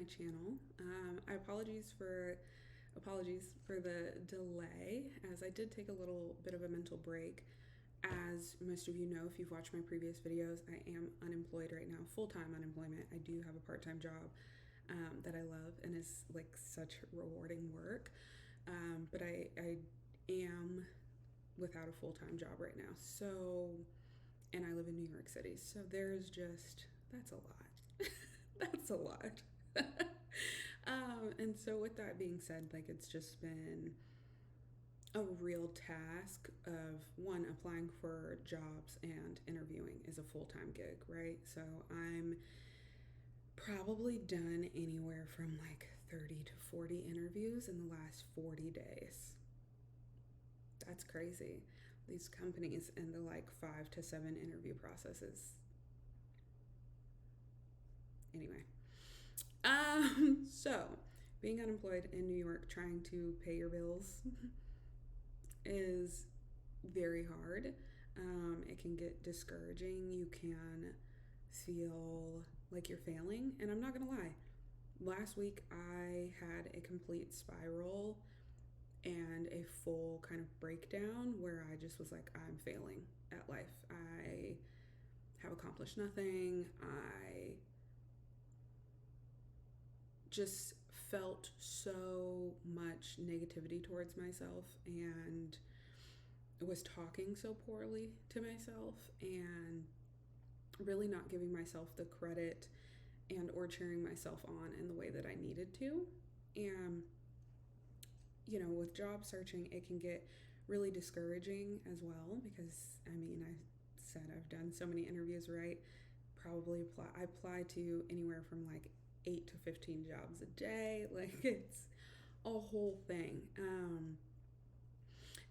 channel. Apologies for the delay, as I did take a little bit of a mental break. As most of you know, if you've watched my previous videos, I am unemployed right now, full-time unemployment. I do have a part-time job that I love and is like such rewarding work, but I am without a full-time job right now. So, and I live in New York City, so that's a lot. That's a lot. And so with that being said, like it's just been a real task of one, applying for jobs and interviewing is a full-time gig, right? So I'm probably done anywhere from like 30 to 40 interviews in the last 40 days. That's crazy. These companies and the like 5 to 7 interview processes. Anyway, so being unemployed in New York, trying to pay your bills is very hard. It can get discouraging. You can feel like you're failing. And I'm not going to lie, last week I had a complete spiral and a full kind of breakdown where I just was like, I'm failing at life. I have accomplished nothing. I just felt so much negativity towards myself and was talking so poorly to myself and really not giving myself the credit and or cheering myself on in the way that I needed to. And you know, with job searching, it can get really discouraging as well because I mean, I said I've done so many interviews, right? I apply to anywhere from like 8 to 15 jobs a day. Like it's a whole thing.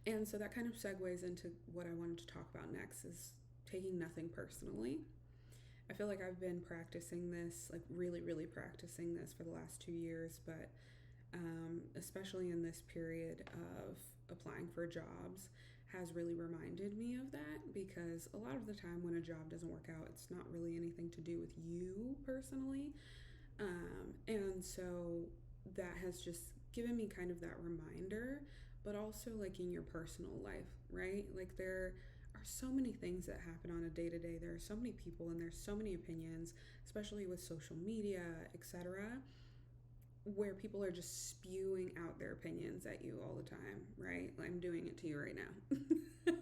And so that kind of segues into what I wanted to talk about next is taking nothing personally. I feel like I've been practicing this, like really, really practicing this for the last 2 years, but especially in this period of applying for jobs has really reminded me of that because a lot of the time when a job doesn't work out, it's not really anything to do with you personally. And so that has just given me kind of that reminder, but also like in your personal life, right? Like there are so many things that happen on a day to day. There are so many people and there's so many opinions, especially with social media, etc., where people are just spewing out their opinions at you all the time, right? I'm doing it to you right now.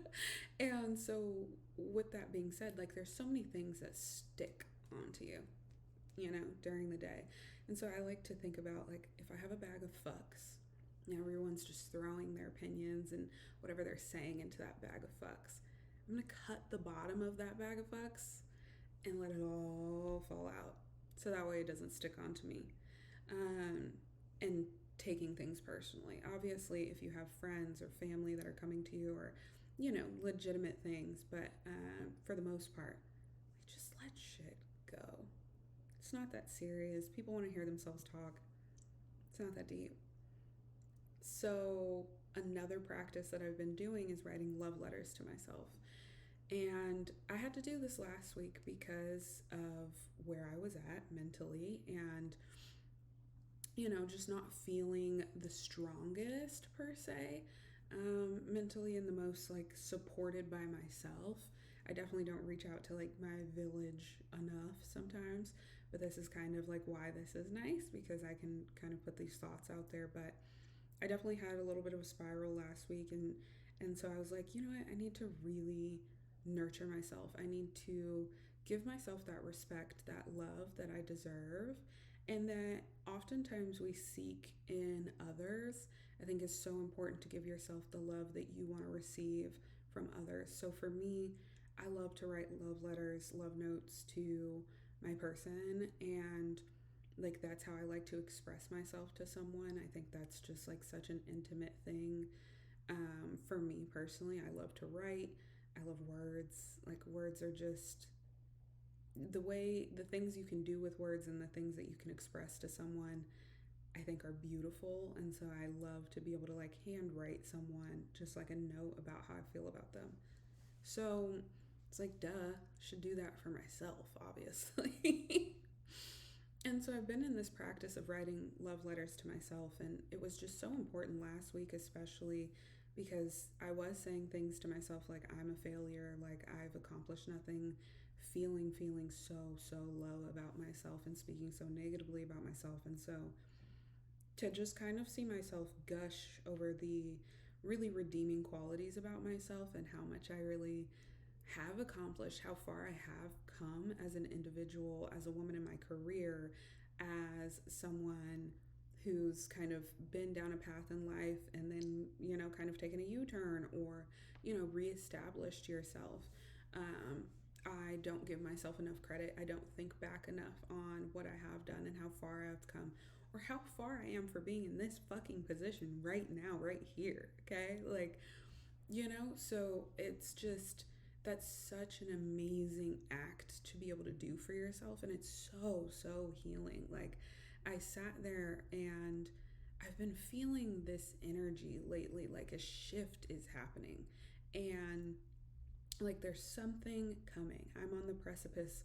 And so with that being said, like there's so many things that stick onto you, you know, during the day. And so I like to think about like if I have a bag of fucks and everyone's just throwing their opinions and whatever they're saying into that bag of fucks, I'm gonna cut the bottom of that bag of fucks and let it all fall out. So that way it doesn't stick onto me. And taking things personally. Obviously, if you have friends or family that are coming to you or, you know, legitimate things, but for the most part, just let shit go. It's not that serious. People want to hear themselves talk. It's not that deep. So, another practice that I've been doing is writing love letters to myself. And I had to do this last week because of where I was at mentally and, you know, just not feeling the strongest per se, mentally and the most like supported by myself. I definitely don't reach out to like my village enough sometimes, but this is kind of like why this is nice because I can kind of put these thoughts out there. But I definitely had a little bit of a spiral last week, and so I was like, you know what, I need to really nurture myself. I need to give myself that respect, that love that I deserve, and that oftentimes we seek in others. I think it's so important to give yourself the love that you want to receive from others. So for me, I love to write love letters, love notes to my person, and like that's how I like to express myself to someone. I think that's just like such an intimate thing. For me personally, I love to write. I love words. Like words are just the things you can do with words and the things that you can express to someone I think are beautiful. And so I love to be able to like handwrite someone just like a note about how I feel about them. So it's like, duh, should do that for myself, obviously. And And so I've been in this practice of writing love letters to myself, and it was just so important last week, especially because I was saying things to myself like I'm a failure, like I've accomplished nothing, feeling so low about myself and speaking so negatively about myself. And so to just kind of see myself gush over the really redeeming qualities about myself and how much I really have accomplished, how far I have come as an individual, as a woman in my career, as someone who's kind of been down a path in life and then, kind of taken a U turn or, reestablished yourself. I don't give myself enough credit. I don't think back enough on what I have done and how far I've come or how far I am for being in this fucking position right now, right here. Okay? So it's just, that's such an amazing act to be able to do for yourself. And it's so healing. Like, I sat there and I've been feeling this energy lately, like a shift is happening. And like there's something coming. I'm on the precipice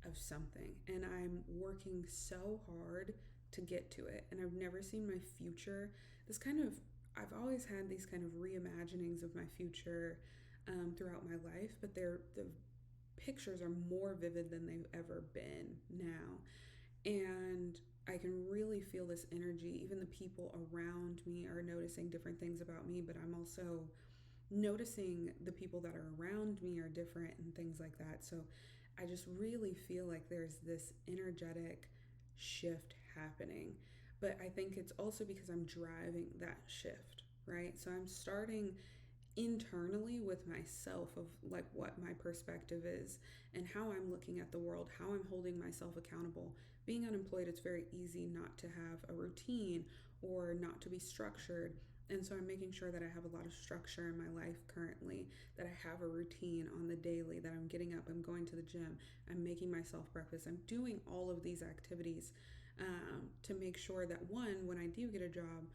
of something and I'm working so hard to get to it. And I've never seen my future. I've always had these kind of reimaginings of my future throughout my life, but the pictures are more vivid than they've ever been now. And I can really feel this energy. Even the people around me are noticing different things about me, but I'm also noticing the people that are around me are different and things like that. So I just really feel like there's this energetic shift happening. But I think it's also because I'm driving that shift, right? So I'm starting internally with myself of like what my perspective is and how I'm looking at the world, how I'm holding myself accountable. Being unemployed, it's very easy not to have a routine or not to be structured. And so I'm making sure that I have a lot of structure in my life currently, that I have a routine on the daily, that I'm getting up, I'm going to the gym, I'm making myself breakfast, I'm doing all of these activities to make sure that one, when I do get a job,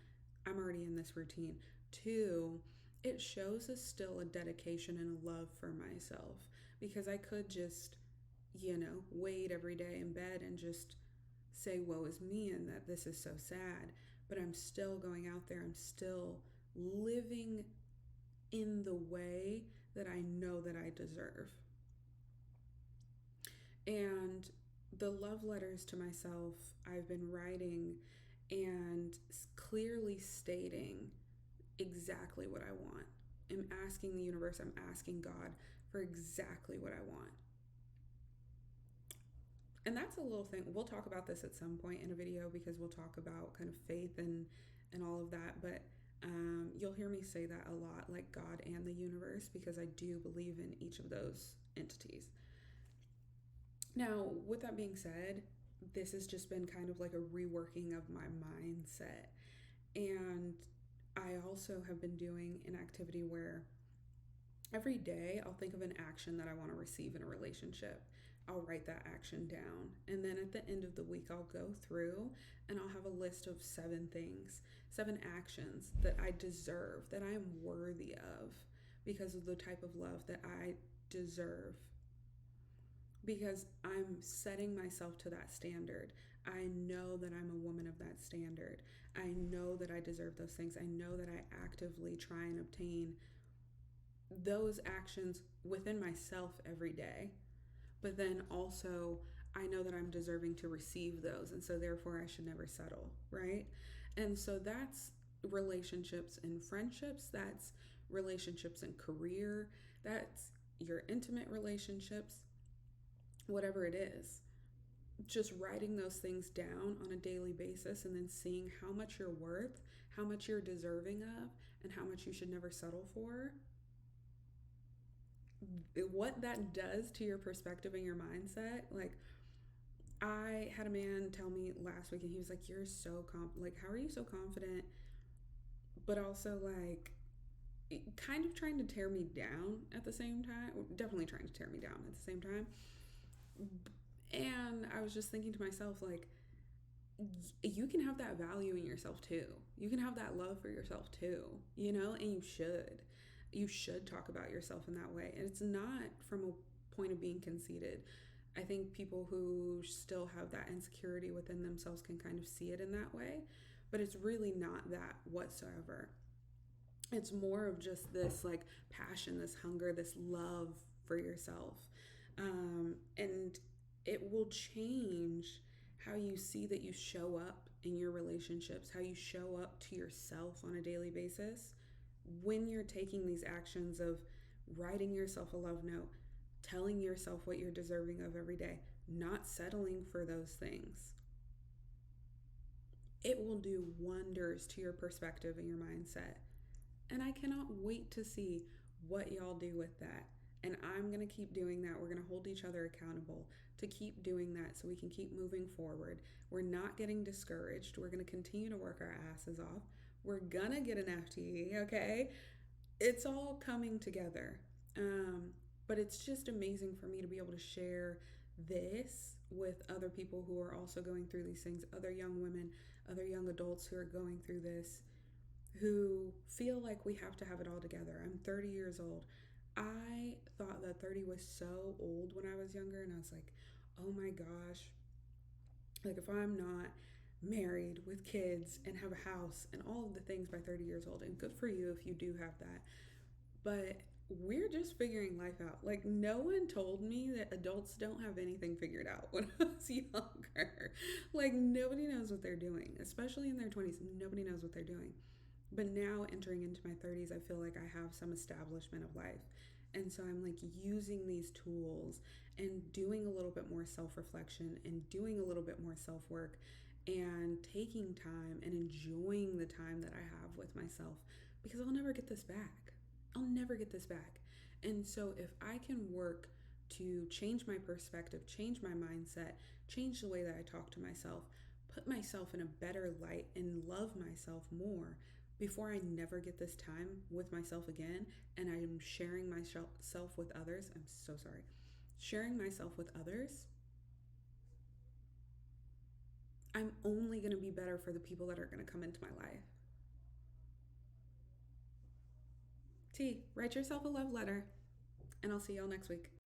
I'm already in this routine. Two, it shows us still a dedication and a love for myself because I could just, wait every day in bed and just say, woe is me and that this is so sad. But I'm still going out there, I'm still living in the way that I know that I deserve. And the love letters to myself I've been writing and clearly stating exactly what I want. I'm asking the universe, I'm asking God for exactly what I want. And that's a little thing. We'll talk about this at some point in a video because we'll talk about kind of faith and all of that. But you'll hear me say that a lot, like God and the universe, because I do believe in each of those entities. Now, with that being said, this has just been kind of like a reworking of my mindset. And I also have been doing an activity where every day I'll think of an action that I want to receive in a relationship. I'll write that action down. And then at the end of the week, I'll go through and I'll have a list of 7 things, 7 actions that I deserve, that I am worthy of because of the type of love that I deserve. Because I'm setting myself to that standard. I know that I'm a woman of that standard. I know that I deserve those things. I know that I actively try and obtain those actions within myself every day. But then also, I know that I'm deserving to receive those. And so therefore, I should never settle, right? And so that's relationships and friendships. That's relationships and career. That's your intimate relationships, whatever it is. Just writing those things down on a daily basis and then seeing how much you're worth, how much you're deserving of, and how much you should never settle for. What that does to your perspective and your mindset, like I had a man tell me last week and he was like, you're so how are you so confident, but also like kind of trying to tear me down at the same time, definitely trying to tear me down at the same time. And I was just thinking to myself, like, you can have that value in yourself too. You can have that love for yourself too, and you should. You should talk about yourself in that way. And it's not from a point of being conceited. I think people who still have that insecurity within themselves can kind of see it in that way, but it's really not that whatsoever. It's more of just this like passion, this hunger, this love for yourself. And it will change how you see that you show up in your relationships, how you show up to yourself on a daily basis when you're taking these actions of writing yourself a love note, telling yourself what you're deserving of every day, not settling for those things. It will do wonders to your perspective and your mindset. And I cannot wait to see what y'all do with that. And I'm going to keep doing that. We're going to hold each other accountable to keep doing that so we can keep moving forward. We're not getting discouraged. We're going to continue to work our asses off. We're going to get an FTE, okay? It's all coming together. But it's just amazing for me to be able to share this with other people who are also going through these things, other young women, other young adults who are going through this, who feel like we have to have it all together. I'm 30 years old. I thought that 30 was so old when I was younger, and I was like, oh my gosh, like if I'm not married with kids and have a house and all of the things by 30 years old, and good for you if you do have that. But we're just figuring life out. Like, no one told me that adults don't have anything figured out when I was younger. Like, nobody knows what they're doing, especially in their 20s. Nobody knows what they're doing. But now, entering into my 30s, I feel like I have some establishment of life. And so I'm like using these tools and doing a little bit more self reflection and doing a little bit more self work and taking time and enjoying the time that I have with myself, because I'll never get this back. I'll never get this back. And so if I can work to change my perspective, change my mindset, change the way that I talk to myself, put myself in a better light and love myself more before I never get this time with myself again, and I'm sharing myself with others, I'm so sorry, sharing myself with others, I'm only going to be better for the people that are going to come into my life. T, write yourself a love letter, and I'll see y'all next week.